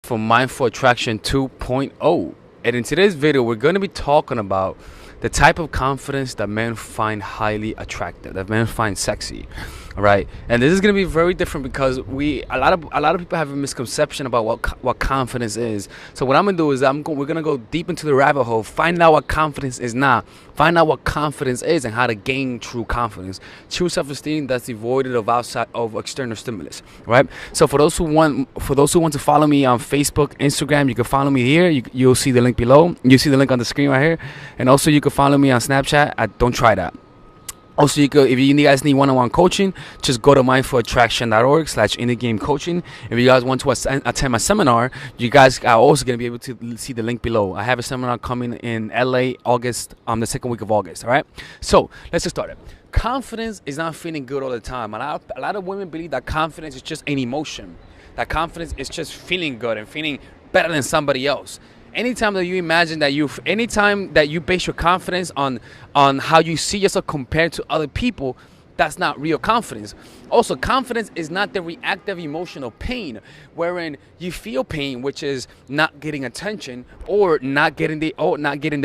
for Mindful Attraction 2.0. And in today's video, we're going to be talking about the type of confidence that men find highly attractive, that men find sexy. All right, and this is going to be very different because a lot of people have a misconception about what confidence is. So what I'm gonna do is we're gonna go deep into the rabbit hole, find out what confidence is not, find out what confidence is, and how to gain true confidence, true self-esteem that's devoid of external stimulus. Right. So for those who want to follow me on Facebook, Instagram, you can follow me here. You'll see the link below. You see the link on the screen right here, and also you can follow me on Snapchat. Don't try that. Also, if you guys need one-on-one coaching, just go to mindfulattraction.org/in-the-game-coaching. If you guys want to attend my seminar, you guys are also going to be able to see the link below. I have a seminar coming in LA, August, the second week of August. All right. So let's get started. Confidence is not feeling good all the time. A lot of women believe that confidence is just an emotion. That confidence is just feeling good and feeling better than somebody else. Anytime that you base your confidence on how you see yourself compared to other people, that's not real confidence. Also, confidence is not the reactive emotional pain, wherein you feel pain, which is not getting attention or not getting the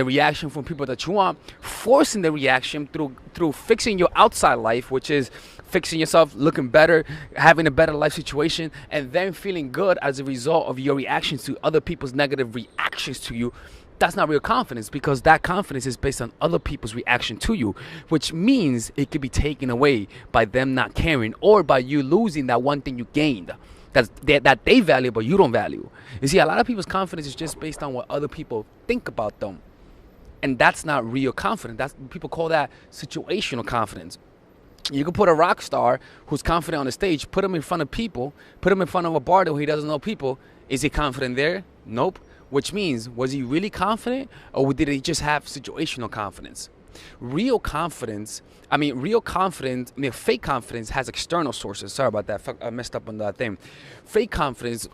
reaction from people that you want, forcing the reaction through fixing your outside life, which is fixing yourself, looking better, having a better life situation, and then feeling good as a result of your reactions to other people's negative reactions to you. That's not real confidence, because that confidence is based on other people's reaction to you, which means it could be taken away by them not caring or by you losing that one thing you gained that they value but you don't value. You see, a lot of people's confidence is just based on what other people think about them, and that's not real confidence. People call that situational confidence. You can put a rock star who's confident on the stage, put him in front of people, put him in front of a bar where he doesn't know people. Is he confident there? Nope. Which means, was he really confident, or did he just have situational confidence? Fake confidence has external sources. Sorry about that. I messed up on that thing. Fake confidence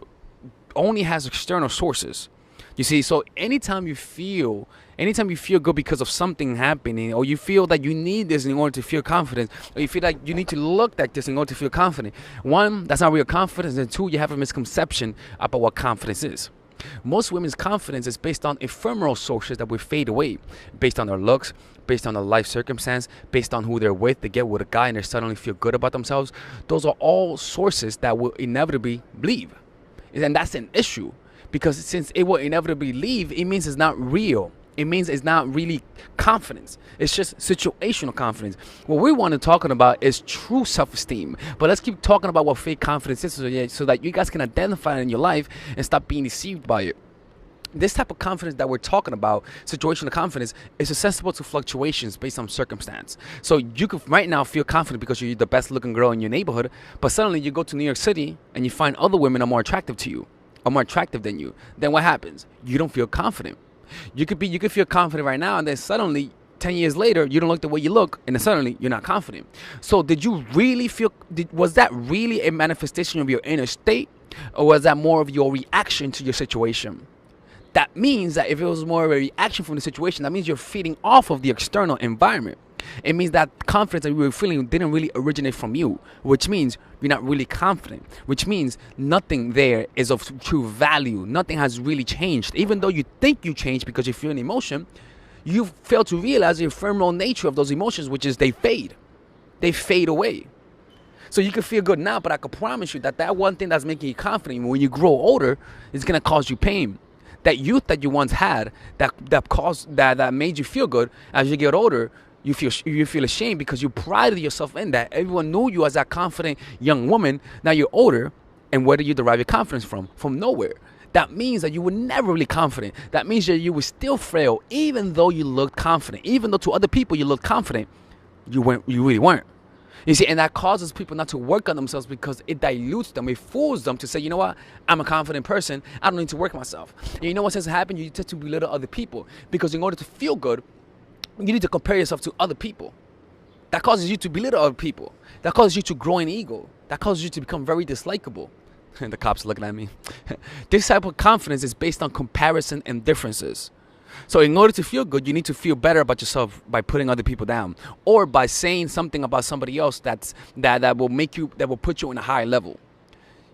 only has external sources. You see, so anytime you feel good because of something happening, or you feel that you need this in order to feel confident, or you feel like you need to look like this in order to feel confident, one, that's not real confidence, and two, you have a misconception about what confidence is. Most women's confidence is based on ephemeral sources that will fade away, based on their looks, based on their life circumstance, based on who they're with. They get with a guy and they suddenly feel good about themselves. Those are all sources that will inevitably leave, and that's an issue. Because since it will inevitably leave, it means it's not real. It means it's not really confidence. It's just situational confidence. What we want to talk about is true self-esteem. But let's keep talking about what fake confidence is so that you guys can identify it in your life and stop being deceived by it. This type of confidence that we're talking about, situational confidence, is susceptible to fluctuations based on circumstance. So you could right now feel confident because you're the best looking girl in your neighborhood, but suddenly you go to New York City and you find other women are more attractive to you, are more attractive than you. Then what happens? You don't feel confident. You could feel confident right now, and then suddenly 10 years later you don't look the way you look, and then suddenly you're not confident. So was that really a manifestation of your inner state, or was that more of your reaction to your situation? That means that if it was more of a reaction from the situation, that means you're feeding off of the external environment. It means that confidence that you were feeling didn't really originate from you, which means you're not really confident, which means nothing there is of true value. Nothing has really changed. Even though you think you changed because you feel an emotion, you fail to realize the ephemeral nature of those emotions, which is they fade. They fade away. So you can feel good now, but I can promise you that one thing that's making you confident when you grow older is going to cause you pain. That youth that you once had that made you feel good, as you get older, you feel ashamed because you prided yourself in that. Everyone knew you as that confident young woman. Now you're older, and where do you derive your confidence from? From nowhere. That means that you were never really confident. That means that you were still frail, even though you looked confident. Even though to other people you looked confident, you really weren't. You see, and that causes people not to work on themselves because it dilutes them. It fools them to say, you know what, I'm a confident person. I don't need to work on myself. And you know what tends to happen? You tend to belittle other people because in order to feel good, you need to compare yourself to other people. That causes you to belittle other people. That causes you to grow in ego. That causes you to become very dislikable. And the cops are looking at me. This type of confidence is based on comparison and differences. So in order to feel good, you need to feel better about yourself by putting other people down, or by saying something about somebody else that will put you in a higher level.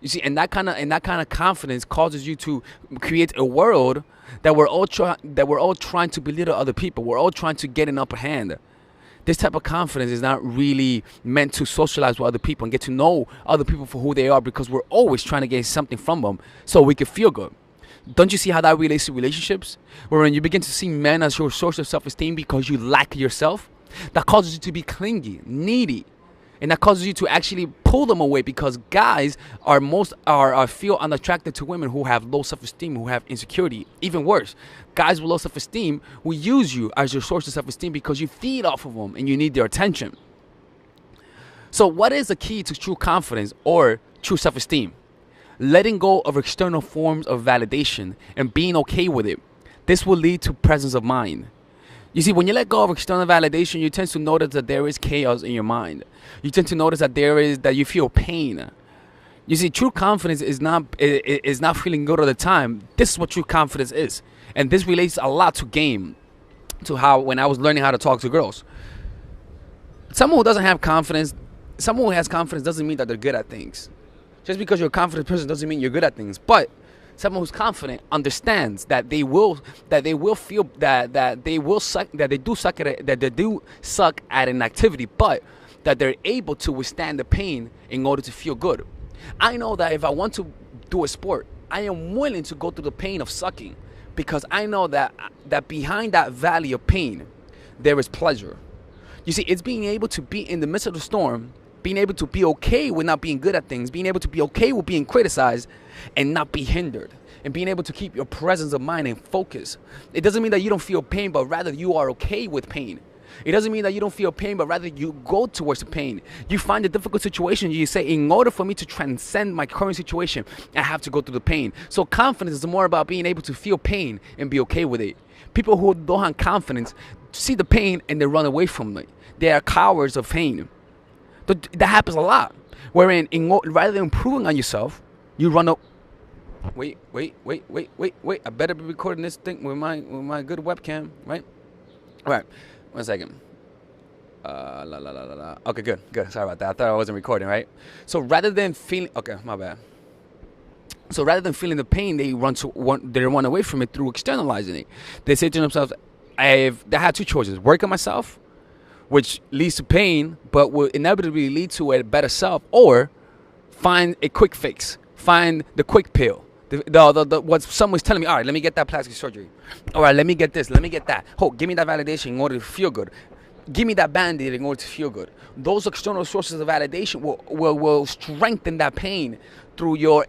You see, and that kind of confidence causes you to create a world that we're all trying to belittle other people. We're all trying to get an upper hand. This type of confidence is not really meant to socialize with other people and get to know other people for who they are, because we're always trying to get something from them so we can feel good. Don't you see how that relates to relationships? Where when you begin to see men as your source of self-esteem because you lack yourself, that causes you to be clingy, needy. And that causes you to actually pull them away, because guys feel unattracted to women who have low self-esteem, who have insecurity. Even worse, guys with low self-esteem will use you as your source of self-esteem because you feed off of them and you need their attention. So what is the key to true confidence or true self-esteem? Letting go of external forms of validation and being okay with it. This will lead to presence of mind. You see, when you let go of external validation, you tend to notice that there is chaos in your mind. You tend to notice that you feel pain. You see, true confidence is not feeling good all the time. This is what true confidence is. And this relates a lot to how when I was learning how to talk to girls. Someone who doesn't have confidence, someone who has confidence doesn't mean that they're good at things. Just because you're a confident person doesn't mean you're good at things. But someone who's confident understands that they do suck at an activity, but that they're able to withstand the pain in order to feel good. I know that if I want to do a sport, I am willing to go through the pain of sucking, because I know that behind that valley of pain, there is pleasure. You see, it's being able to be in the midst of the storm, being able to be okay with not being good at things, being able to be okay with being criticized and not be hindered, and being able to keep your presence of mind and focus. It doesn't mean that you don't feel pain, but rather you are okay with pain. It doesn't mean that you don't feel pain, but rather you go towards the pain. You find a difficult situation, you say, in order for me to transcend my current situation, I have to go through the pain. So confidence is more about being able to feel pain and be okay with it. People who don't have confidence see the pain and they run away from it. They are cowards of pain. That happens a lot. Wherein, rather than improving on yourself, you run up. Wait. I better be recording this thing with my good webcam, right? All right. 1 second. Okay, good. Sorry about that. I thought I wasn't recording, right? So rather than feeling, okay, my bad. So rather than feeling the pain, they run away from it through externalizing it. They say to themselves, I had two choices: work on myself, which leads to pain, but will inevitably lead to a better self, or find a quick fix, find the quick pill. What someone's telling me, all right, let me get that plastic surgery. All right, let me get this, let me get that. Oh, give me that validation in order to feel good. Give me that Band-Aid in order to feel good. Those external sources of validation will strengthen that pain through your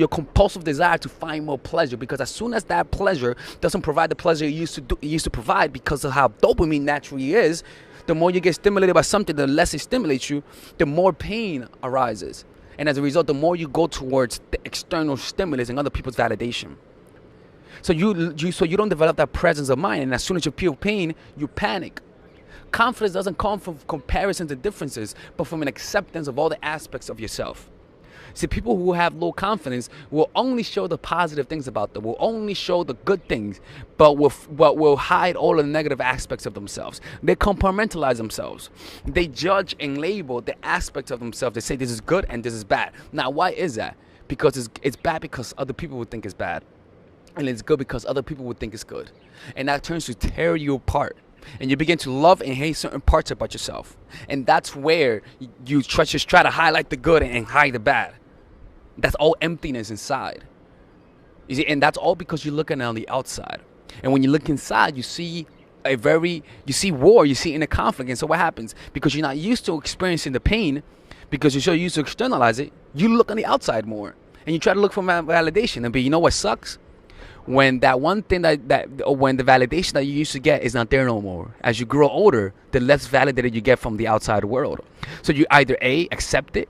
compulsive desire to find more pleasure. Because as soon as that pleasure doesn't provide the pleasure it used to provide, because of how dopamine naturally is, the more you get stimulated by something, the less it stimulates you, the more pain arises. And as a result, the more you go towards the external stimulus and other people's validation. So you don't develop that presence of mind. And as soon as you feel pain, you panic. Confidence doesn't come from comparisons and differences, but from an acceptance of all the aspects of yourself. See, people who have low confidence will only show the positive things about them, will only show the good things, but will hide all of the negative aspects of themselves. They compartmentalize themselves. They judge and label the aspects of themselves. They say this is good and this is bad. Now, why is that? Because it's bad because other people would think it's bad. And it's good because other people would think it's good. And that turns to tear you apart. And you begin to love and hate certain parts about yourself. And that's where you just try to highlight the good and hide the bad. That's all emptiness inside. You see, and that's all because you're looking on the outside. And when you look inside, you see war, you see inner conflict. And so what happens? Because you're not used to experiencing the pain, because you're so used to externalize it, you look on the outside more. And you try to look for validation. And but you know what sucks? When that one thing when the validation that you used to get is not there no more. As you grow older, the less validated you get from the outside world. So you either accept it,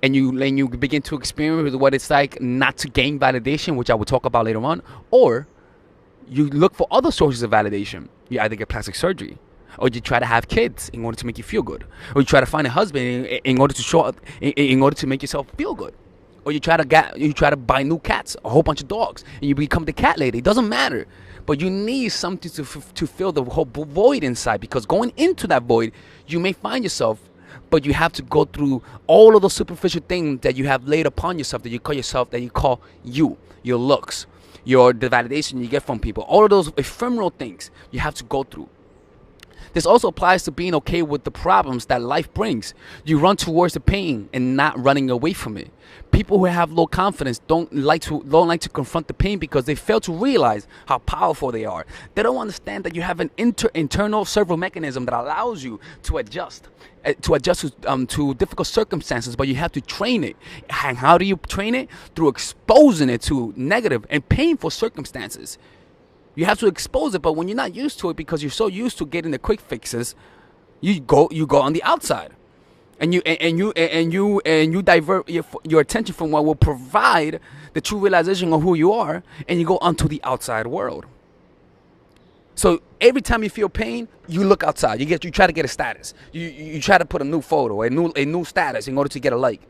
and you begin to experience what it's like not to gain validation, which I will talk about later on, or you look for other sources of validation. You either get plastic surgery, or you try to have kids in order to make you feel good, or you try to find a husband in order to make yourself feel good. Or you try to buy new cats, a whole bunch of dogs, and you become the cat lady. It doesn't matter. But you need something to fill the whole void inside, because going into that void, you may find yourself but you have to go through all of those superficial things that you have laid upon yourself, that you call you, your looks, the validation you get from people, all of those ephemeral things you have to go through. This also applies to being okay with the problems that life brings. You run towards the pain and not running away from it. People who have low confidence don't like to confront the pain because they fail to realize how powerful they are. They don't understand that you have an internal servo mechanism that allows you to adjust to difficult circumstances, but you have to train it. And how do you train it? Through exposing it to negative and painful circumstances. You have to expose it, but when you're not used to it because you're so used to getting the quick fixes, you go on the outside, and you divert your attention from what will provide the true realization of who you are, and you go onto the outside world. So every time you feel pain, you look outside. You try to get a status. You try to put a new photo, a new status in order to get a like,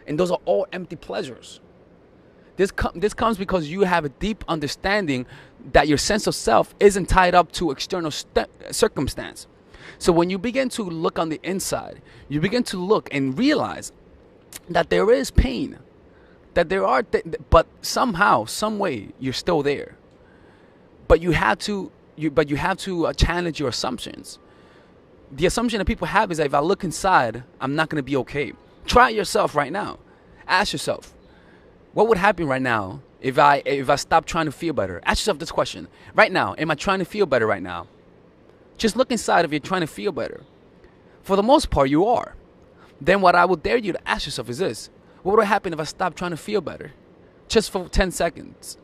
and those are all empty pleasures. This comes because you have a deep understanding that your sense of self isn't tied up to external circumstance. So when you begin to look on the inside, you begin to look and realize that there is pain, that there are, but somehow, some way, you're still there. But you have to challenge your assumptions. The assumption that people have is that if I look inside, I'm not going to be okay. Try it yourself right now. Ask yourself, what would happen right now if I stop trying to feel better? Ask yourself this question. Right now, am I trying to feel better right now? Just look inside if you're trying to feel better. For the most part, you are. Then what I would dare you to ask yourself is this. What would happen if I stopped trying to feel better? Just for 10 seconds.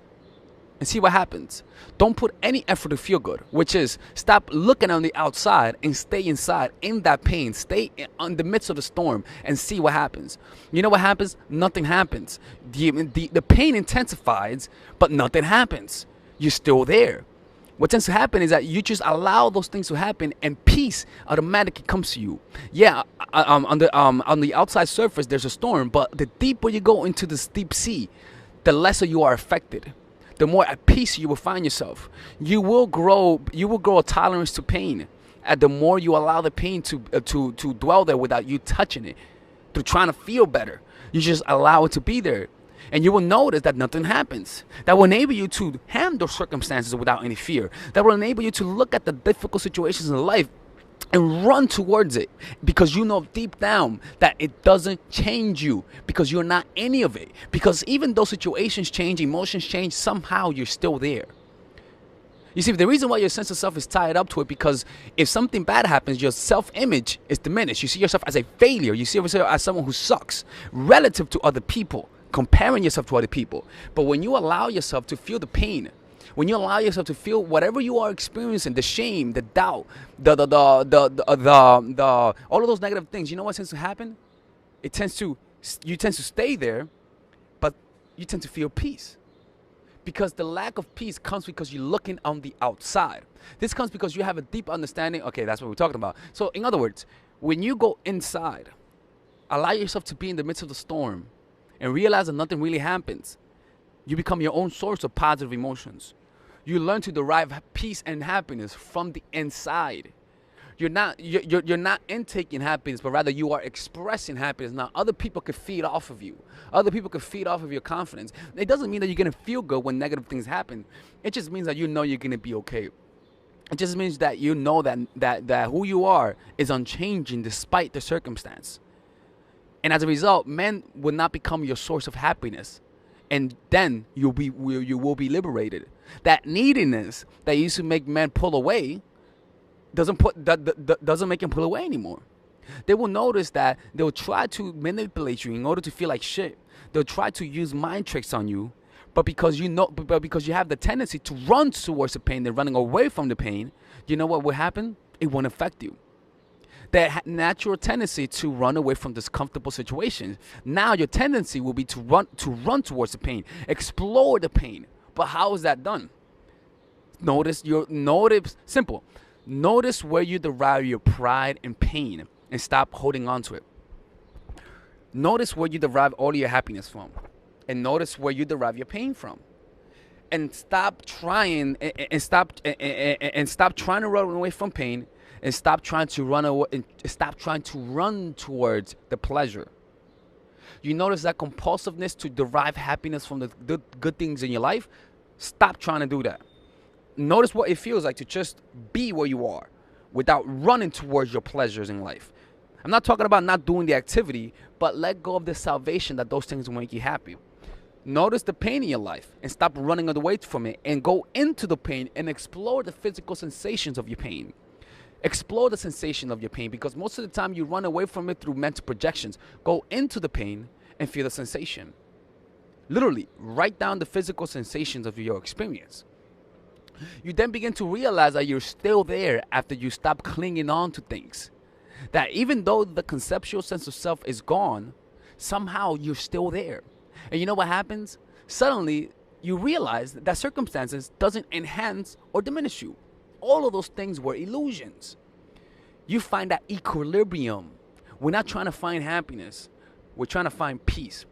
And see what happens. Don't put any effort to feel good, which is stop looking on the outside and stay inside in that pain. Stay in the midst of the storm and see what happens. You know what happens? Nothing happens. The pain intensifies, but nothing happens. You're still there. What tends to happen is that you just allow those things to happen, and peace automatically comes to you. Yeah, on the outside surface, there's a storm, but the deeper you go into this deep sea, the lesser you are affected. The more at peace you will find yourself. You will grow a tolerance to pain. And the more you allow the pain to dwell there without you touching it, through trying to feel better, you just allow it to be there. And you will notice that nothing happens. That will enable you to handle circumstances without any fear. That will enable you to look at the difficult situations in life and run towards it, because you know deep down that it doesn't change you, because you're not any of it. Because even though situations change, emotions change, somehow you're still there. You see, the reason why your sense of self is tied up to it, because if something bad happens, your self-image is diminished. You see yourself as a failure. You see yourself as someone who sucks relative to other people, comparing yourself to other people. But when you allow yourself to feel the pain, when you allow yourself to feel whatever you are experiencing, the shame, the doubt, all of those negative things, you know what tends to happen? You tend to stay there, but you tend to feel peace. Because the lack of peace comes because you're looking on the outside. This comes because you have a deep understanding. Okay, that's what we're talking about. So in other words, when you go inside, allow yourself to be in the midst of the storm and realize that nothing really happens, you become your own source of positive emotions. You learn to derive peace and happiness from the inside. You're not intaking happiness, but rather you are expressing happiness. Now, other people could feed off of you. Other people could feed off of your confidence. It doesn't mean that you're going to feel good when negative things happen. It just means that you know you're going to be okay. It just means that you know that who you are is unchanging despite the circumstance. And as a result, men will not become your source of happiness. And then you will be liberated. That neediness that used to make men pull away doesn't make them pull away anymore. They will notice that they'll try to manipulate you in order to feel like shit. They'll try to use mind tricks on you, but because you have the tendency to run towards the pain, they're running away from the pain. You know what will happen? It won't affect you. That natural tendency to run away from discomfortable situations. Now your tendency will be to run towards the pain, explore the pain. But how is that done? Simple. Notice where you derive your pride and pain, and stop holding on to it. Notice where you derive all your happiness from, and notice where you derive your pain from. And stop trying to run away from pain. and stop trying to run away and stop trying to run towards the pleasure. You notice that compulsiveness to derive happiness from the good things in your life? Stop trying to do that. Notice what it feels like to just be where you are without running towards your pleasures in life. I'm not talking about not doing the activity, but let go of the salvation that those things will make you happy. Notice the pain in your life and stop running away from it, and go into the pain and explore the physical sensations of your pain. Explore the sensation of your pain, because most of the time you run away from it through mental projections. Go into the pain and feel the sensation. Literally, write down the physical sensations of your experience. You then begin to realize that you're still there after you stop clinging on to things. That even though the conceptual sense of self is gone, somehow you're still there. And you know what happens? Suddenly, you realize that circumstances doesn't enhance or diminish you. All of those things were illusions. You find that equilibrium. We're not trying to find happiness. We're trying to find peace.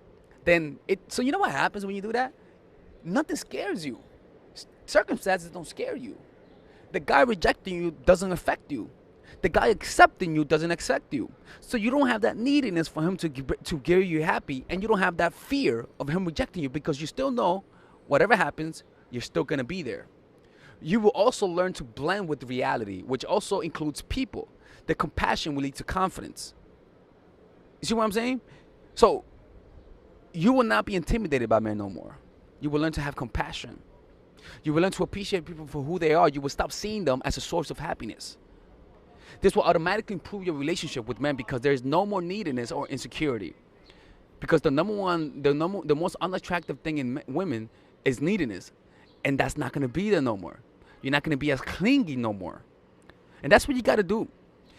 So you know what happens when you do that? Nothing scares you. Circumstances don't scare you. The guy rejecting you doesn't affect you. The guy accepting you doesn't accept you. So you don't have that neediness for him to give you happy, and you don't have that fear of him rejecting you, because you still know whatever happens, you're still going to be there. You will also learn to blend with reality, which also includes people. The compassion will lead to confidence. You see what I'm saying? So you will not be intimidated by men no more. You will learn to have compassion. You will learn to appreciate people for who they are. You will stop seeing them as a source of happiness. This will automatically improve your relationship with men, because there is no more neediness or insecurity. Because the most unattractive thing in women is neediness, and that's not going to be there no more. You're not going to be as clingy no more. And that's what you got to do.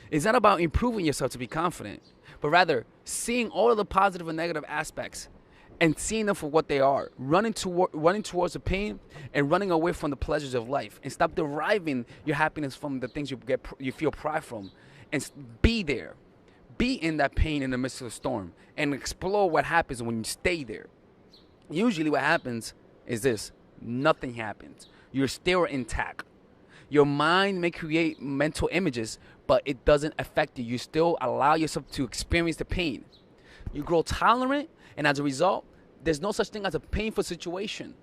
It's not about improving yourself to be confident, but rather seeing all of the positive and negative aspects and seeing them for what they are, running towards the pain and running away from the pleasures of life, and stop deriving your happiness from the things you feel pride from, and be there. Be in that pain in the midst of the storm, and explore what happens when you stay there. Usually what happens is this: nothing happens. You're still intact. Your mind may create mental images, but it doesn't affect you. You still allow yourself to experience the pain. You grow tolerant, and as a result, there's no such thing as a painful situation.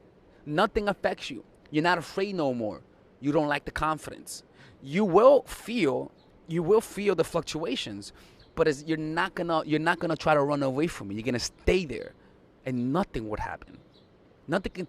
Nothing affects you. You're not afraid no more. You don't lack the confidence. You will feel the fluctuations, but you're not gonna try to run away from it. You're gonna stay there, and nothing would happen.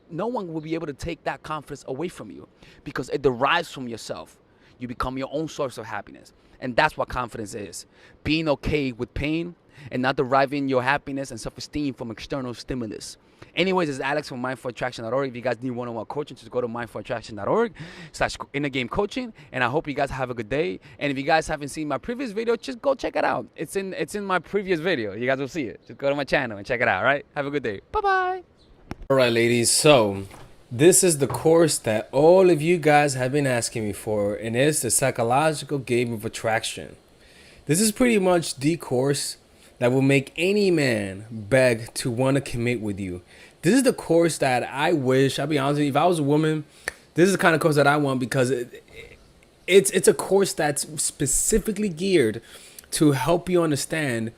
No one will be able to take that confidence away from you, because it derives from yourself. You become your own source of happiness. And that's what confidence is. Being okay with pain and not deriving your happiness and self-esteem from external stimulus. Anyways, it's Alex from mindfulattraction.org. If you guys need one-on-one coaching, just go to mindfulattraction.org/innergame coaching. And I hope you guys have a good day. And if you guys haven't seen my previous video, just go check it out. It's in my previous video. You guys will see it. Just go to my channel and check it out, all right? Have a good day. Bye-bye. All right, ladies. So this is the course that all of you guys have been asking me for, and it's the psychological game of attraction. This is pretty much the course that will make any man beg to want to commit with you. This is the course that I wish, I'll be honest with you, if I was a woman, this is the kind of course that I want, because it's a course that's specifically geared to help you understand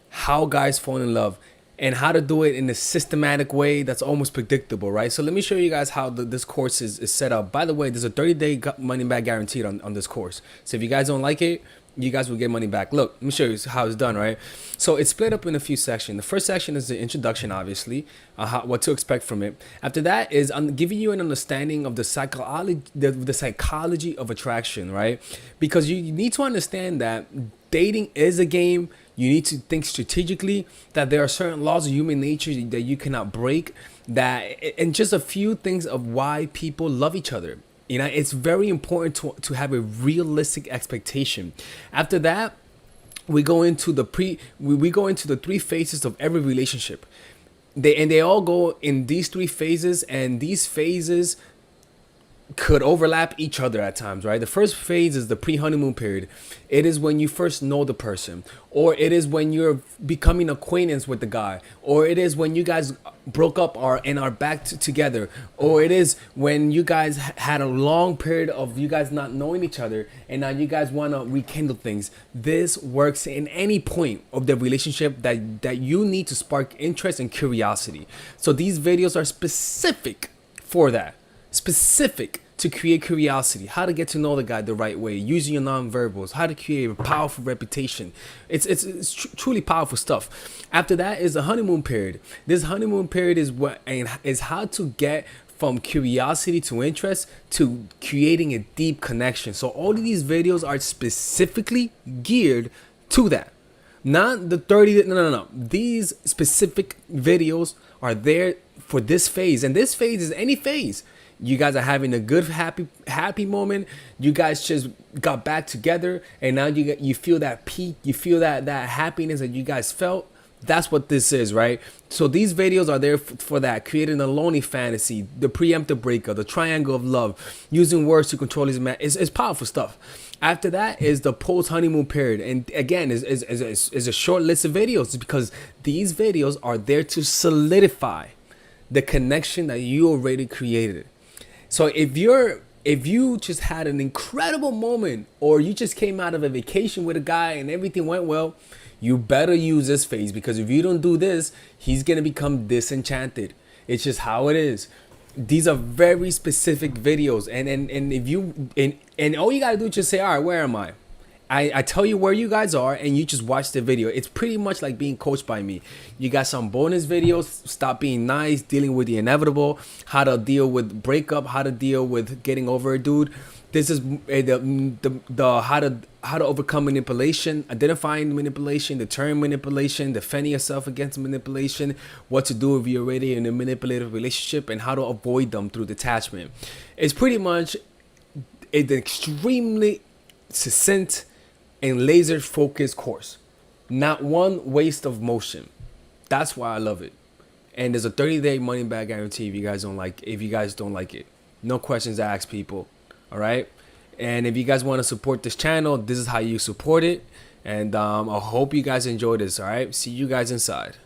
how guys fall in love, and how to do it in a systematic way that's almost predictable, right? So let me show you guys how this course is set up. By the way, there's a 30-day money back guaranteed on this course. So if you guys don't like it, you guys will get money back. Look, let me show you how it's done, right? So it's split up in a few sections. The first section is the introduction, obviously, what to expect from it. After that is I'm giving you an understanding of the psychology of attraction, right? Because you need to understand that dating is a game. You need to think strategically, that there are certain laws of human nature that you cannot break, and just a few things of why people love each other. You know, it's very important to have a realistic expectation. After that, we go into the three phases of every relationship. They all go in these three phases, and these phases could overlap each other at times, right? The first phase is the pre-honeymoon period. It is when you first know the person, or it is when you're becoming acquaintance with the guy, or it is when you guys broke up and are back together, or it is when you guys had a long period of you guys not knowing each other and now you guys want to rekindle things. This works in any point of the relationship that you need to spark interest and curiosity. So these videos are specific for that. Specific to create curiosity, how to get to know the guy the right way, using your nonverbals, how to create a powerful reputation. It's truly powerful stuff. After that is the honeymoon period. This honeymoon period is how to get from curiosity to interest to creating a deep connection. So all of these videos are specifically geared to that. Not the 30, no. These specific videos are there for this phase, and this phase is any phase. You guys are having a good, happy moment. You guys just got back together, and now you feel that peak. You feel that happiness that you guys felt. That's what this is, right? So these videos are there for that, creating a lonely fantasy, the preemptive breakup, the triangle of love, using words to control his man. It's powerful stuff. After that is the post-honeymoon period, and again, is a short list of videos because these videos are there to solidify the connection that you already created. So if you just had an incredible moment, or you just came out of a vacation with a guy and everything went well, you better use this phase, because if you don't do this, he's gonna become disenchanted. It's just how it is. These are very specific videos, and if you and all you gotta do is just say, all right, where am I? I tell you where you guys are, and you just watch the video. It's pretty much like being coached by me. You got some bonus videos: stop being nice, dealing with the inevitable, how to deal with breakup, how to deal with getting over a dude. This is the how to overcome manipulation, identifying manipulation, deterring manipulation, defending yourself against manipulation, what to do if you're already in a manipulative relationship, and how to avoid them through detachment. It's pretty much an extremely succinct and laser focused course. Not one waste of motion. That's why I love it. And there's a 30-day money back guarantee if you guys don't like it. No questions asked, people. All right. And if you guys want to support this channel, this is how you support it. And I hope you guys enjoy this. All right. See you guys inside.